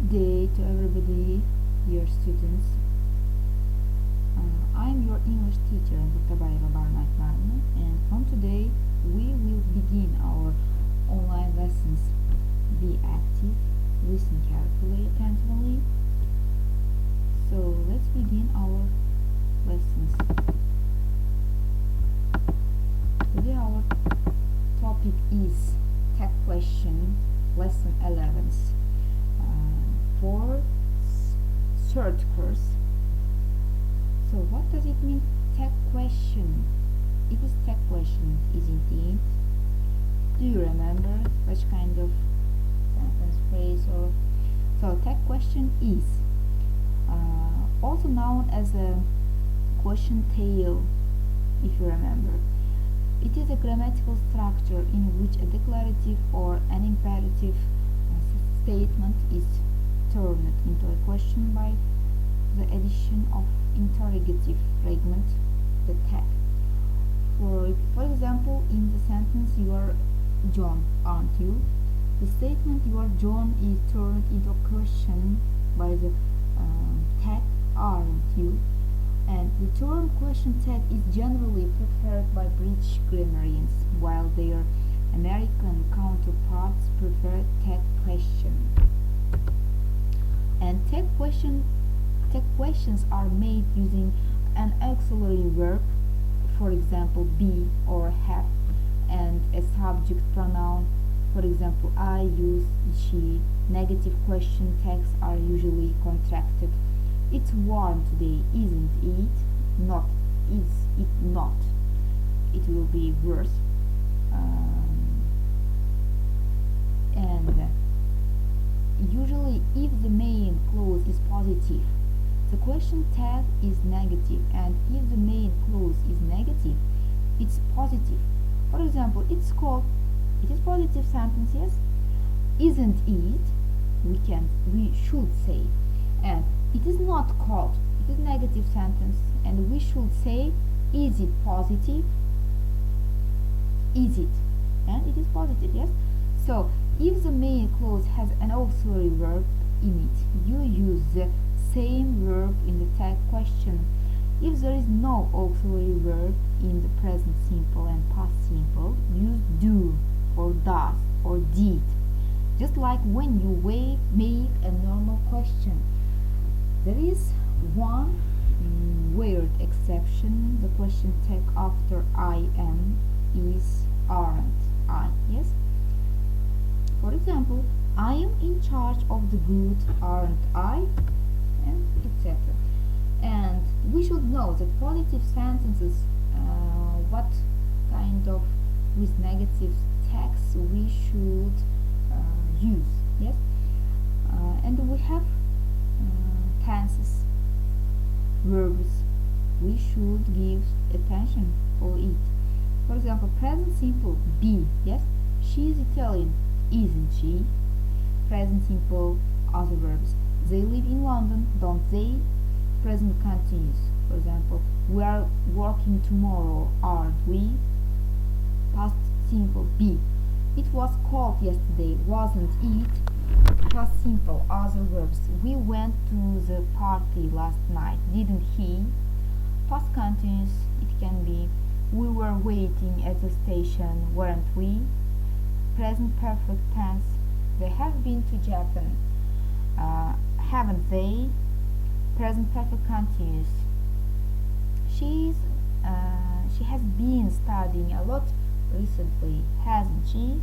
Good day to everybody, dear students. I'm your English teacher, Dr. Barnett Marna, and from today we will begin our online lessons. Be active, listen carefully, attentively. So let's begin our lessons. Today our topic is tag question, lesson 11. For third course. So what does it mean, tag question? It is tag question, isn't it? Do you remember which kind of sentence, phrase, or so tag question is also known as a question tail, if you remember. It is a grammatical structure in which a declarative or an imperative statement is turned into a question by the addition of interrogative fragment, the tag. For example, in the sentence "You are John, aren't you?" the statement "You are John" is turned into a question by the tag "aren't you?" And the term question tag is generally preferred by British grammarians, while their American counterparts prefer tag question. And tag questions are made using an auxiliary verb, for example be or have, and a subject pronoun, for example I, you, she. Negative question tags are usually contracted. It's warm today, isn't it? Not, is it not? It will be worse. And usually if the main clause is positive, the question tag is negative, and if the main clause is negative, it's positive. For example, it is positive sentence, yes? Isn't it? We should say. And it is not called, it is negative sentence, and we should say, is it positive? Is it? And it is positive, yes? So if the main clause has an auxiliary verb in it, you use the same verb in the tag question. If there is no auxiliary verb in the present simple and past simple, use do or does or did, just like when you make a normal question. There is one weird exception. The question tag after I am is aren't I, yes? For example, I am in charge of the good, aren't I? And etc. And we should know that positive sentences, what kind of with negative tags we should use, yes? And we have tenses, verbs. We should give attention for it. For example, present simple be, yes? She is Italian, isn't she? Present simple other verbs. They live in London, don't they? Present continuous. For example, we are working tomorrow, aren't we? Past simple be. It was cold yesterday, wasn't it? Past simple other verbs. We went to the party last night, didn't he? Past continuous. It can be we were waiting at the station, weren't we? Present perfect tense. They have been to Japan, haven't they? Present perfect continuous. She has been studying a lot recently, hasn't she?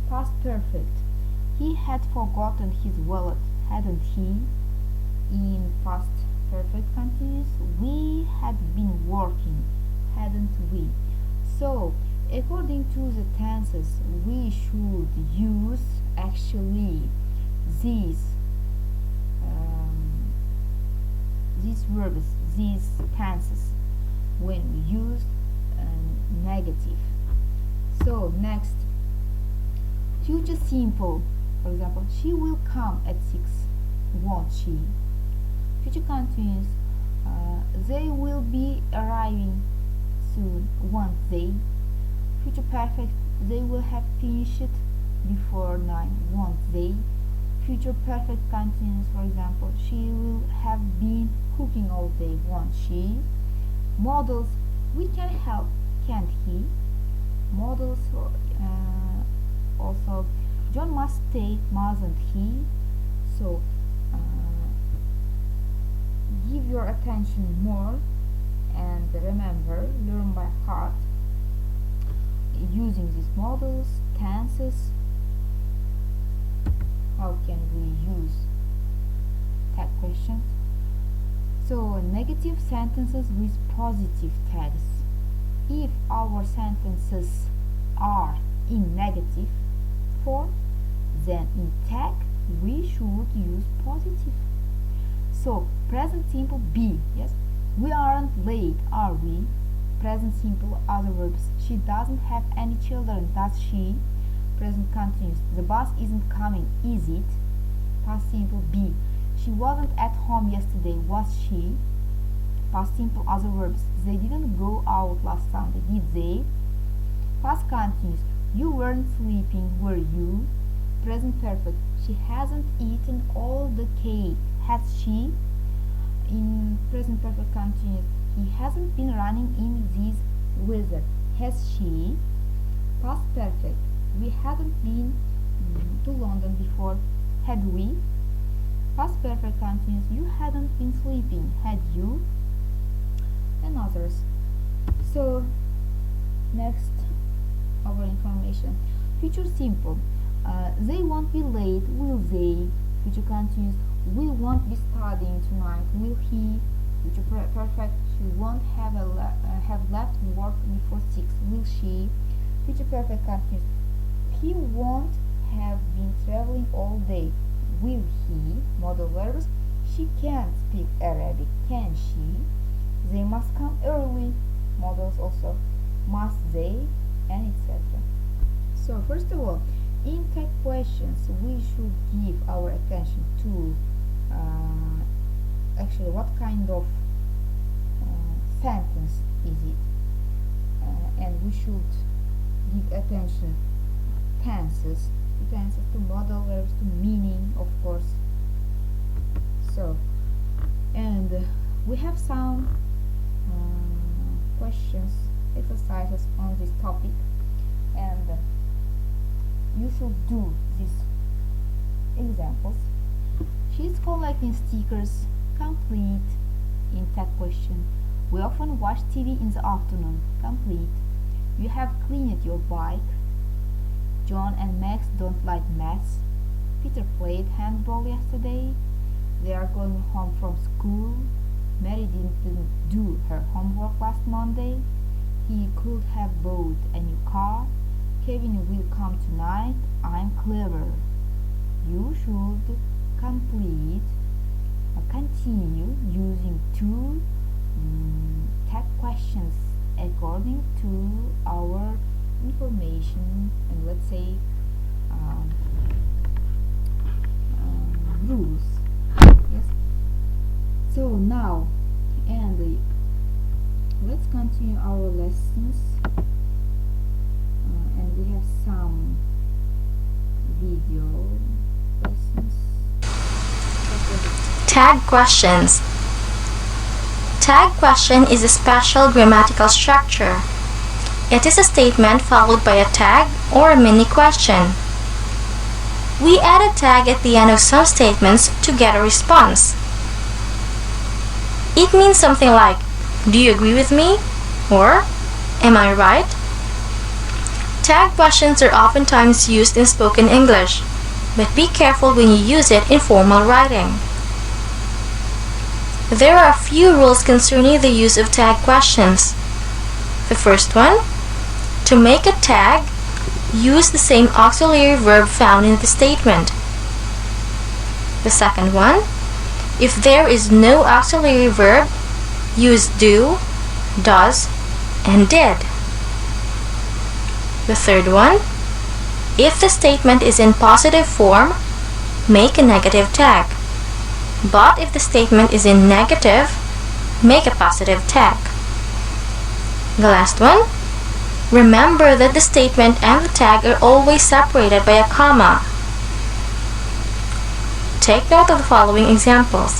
Past perfect. He had forgotten his wallet, hadn't he? In past perfect continuous, we had been working, hadn't we? So according to the tenses, we should use actually these verbs, these tenses, when we use negative. So next, future simple. For example, she will come at 6, won't she? Future continuous. They will be arriving soon, won't they? Future perfect. They will have finished before 9, won't they? future perfect continuous, for example, she will have been cooking all day, won't she? Models, we can help, can't he? Models, also, John must stay, mustn't he? So give your attention more and remember, learn by heart using these models, tenses. How can we use tag questions? So negative sentences with positive tags. If our sentences are in negative form, then in tag we should use positive. So present simple be, yes, we aren't late, are we? Present simple other verbs, she doesn't have any children, does she? Present continuous, the bus isn't coming, is it? Past simple be, she wasn't at home yesterday, was she? Past simple other verbs, they didn't go out last Sunday, did they? Past continuous, you weren't sleeping, were you? Present perfect, she hasn't eaten all the cake, has she? In present perfect continuous, he hasn't been running in this weather, has she? Past perfect, we hadn't been to London before, had we? Past perfect continuous, you hadn't been sleeping, had you? And others. So next, our information. Future simple, they won't be late, will they? Future continuous, we won't be studying tonight, will he? Future perfect, she won't have left work before 6, will she? Future perfect continuous, he won't have been traveling all day, will he? Modal verbs, she can't speak Arabic, can she? They must come early, modals also, must they, and etc. So first of all, in tag questions we should give our attention to actually what kind of sentence is it, and we should give attention tenses to modal verbs, to meaning, of course. So, and we have some questions, exercises on this topic, and you should do these examples. She's collecting stickers, complete. In tag question, we often watch TV in the afternoon, complete. You have cleaned your bike. John and Max don't like maths. Peter played handball yesterday. They are going home from school. Mary didn't do her homework last Monday. He could have bought a new car. Kevin will come tonight. I'm clever. You should complete, continue using two tag questions according to our information and let's say rules. Yes. So now, and let's continue our lessons, and we have some video lessons. Tag questions. Tag question is a special grammatical structure. It is a statement followed by a tag or a mini question. We add a tag at the end of some statements to get a response. It means something like, do you agree with me? Or, am I right? Tag questions are oftentimes used in spoken English, but be careful when you use it in formal writing. There are a few rules concerning the use of tag questions. The first one, to make a tag, use the same auxiliary verb found in the statement. The second one, if there is no auxiliary verb, use do, does, and did. The third one, if the statement is in positive form, make a negative tag. But if the statement is in negative, make a positive tag. The last one, remember that the statement and the tag are always separated by a comma. Take note of the following examples.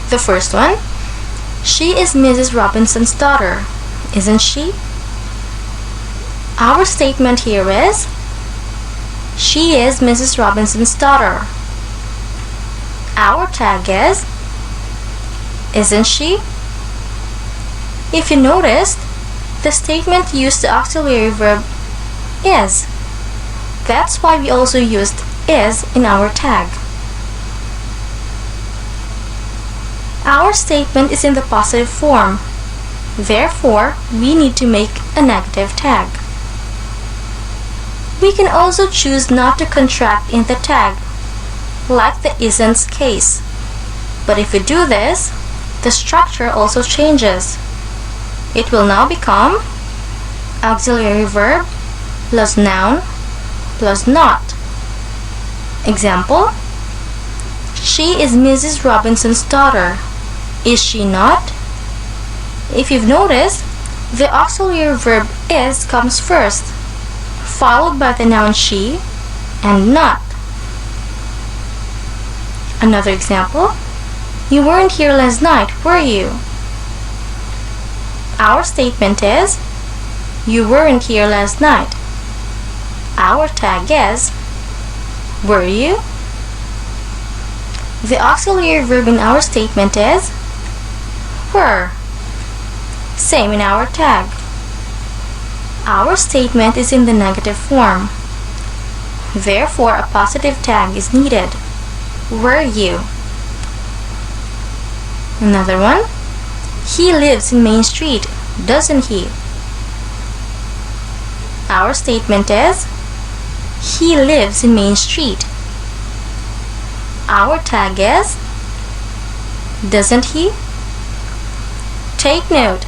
The first one, she is Mrs. Robinson's daughter, isn't she? Our statement here is, she is Mrs. Robinson's daughter. Our tag is, isn't she? If you noticed, the statement used the auxiliary verb is. That's why we also used is in our tag. Our statement is in the positive form. Therefore, we need to make a negative tag. We can also choose not to contract in the tag, like the isn't's case. But if we do this, the structure also changes. It will now become auxiliary verb plus noun plus not. Example, she is Mrs. Robinson's daughter. Is she not? If you've noticed, the auxiliary verb is comes first, followed by the noun she and not. Another example, you weren't here last night, were you? Our statement is, you weren't here last night. Our tag is, were you? The auxiliary verb in our statement is were. Same in our tag. Our statement is in the negative form. Therefore, a positive tag is needed. Were you? Another one. He lives in Main Street, doesn't he? Our statement is he lives in Main Street. Our tag is doesn't he? Take note,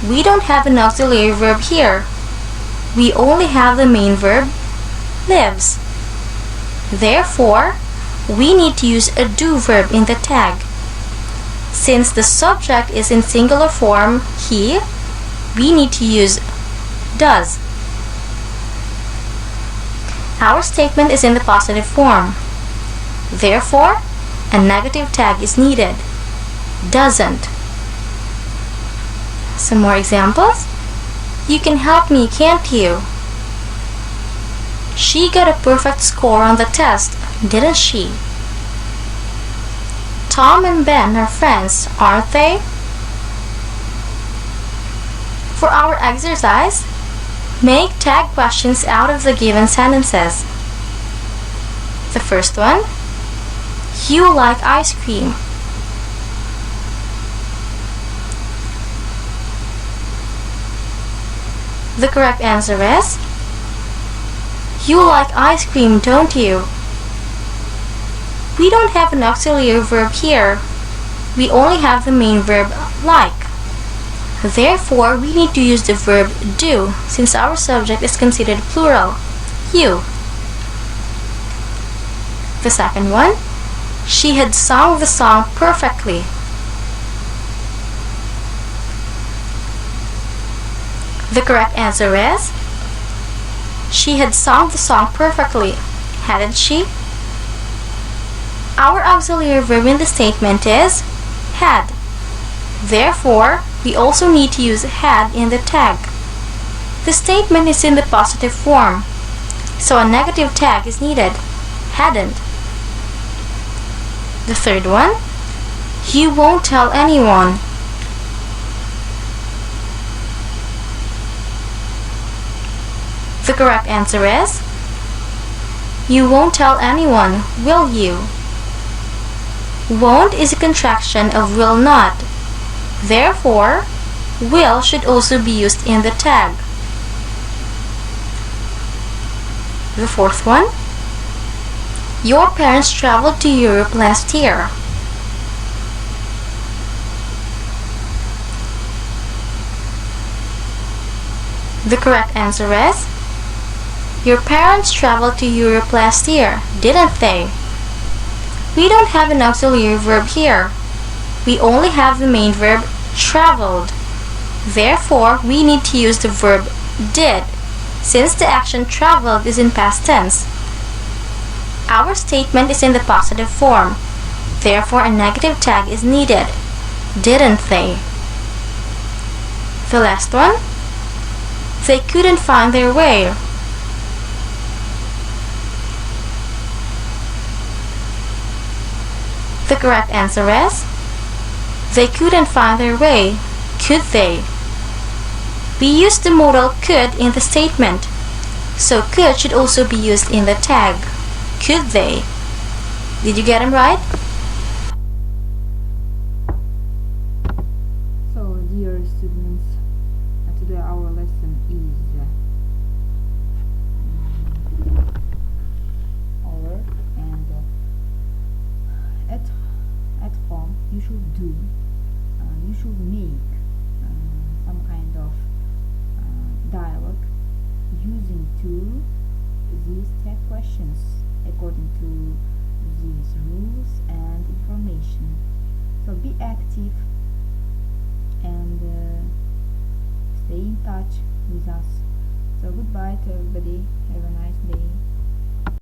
we don't have an auxiliary verb here. We only have the main verb lives. Therefore, we need to use a do verb in the tag. Since the subject is in singular form, he, we need to use does. Our statement is in the positive form. Therefore, a negative tag is needed. Doesn't. Some more examples. You can help me, can't you? She got a perfect score on the test, didn't she? Tom and Ben are friends, aren't they? For our exercise, make tag questions out of the given sentences. The first one, you like ice cream. The correct answer is, you like ice cream, don't you? We don't have an auxiliary verb here. We only have the main verb like. Therefore, we need to use the verb do since our subject is considered plural, you. The second one, she had sung the song perfectly. The correct answer is, she had sung the song perfectly, hadn't she? Our auxiliary verb in the statement is had. Therefore, we also need to use had in the tag. The statement is in the positive form, so a negative tag is needed, hadn't. The third one, you won't tell anyone. The correct answer is, you won't tell anyone, will you? Won't is a contraction of will not. Therefore, will should also be used in the tag. The fourth one, your parents traveled to Europe last year. The correct answer is, your parents traveled to Europe last year, didn't they? We don't have an auxiliary verb here. We only have the main verb traveled. Therefore, we need to use the verb did, since the action traveled is in past tense. Our statement is in the positive form. Therefore, a negative tag is needed. Didn't they? The last one. They couldn't find their way. The correct answer is they couldn't find their way. Could they? We used the modal could in the statement, so could should also be used in the tag. Could they? Did you get them right? So, dear students, today our lesson is over, and at home you should make some kind of dialogue using these tag questions according to these rules and information. So be active and stay in touch with us. So goodbye to everybody. Have a nice day.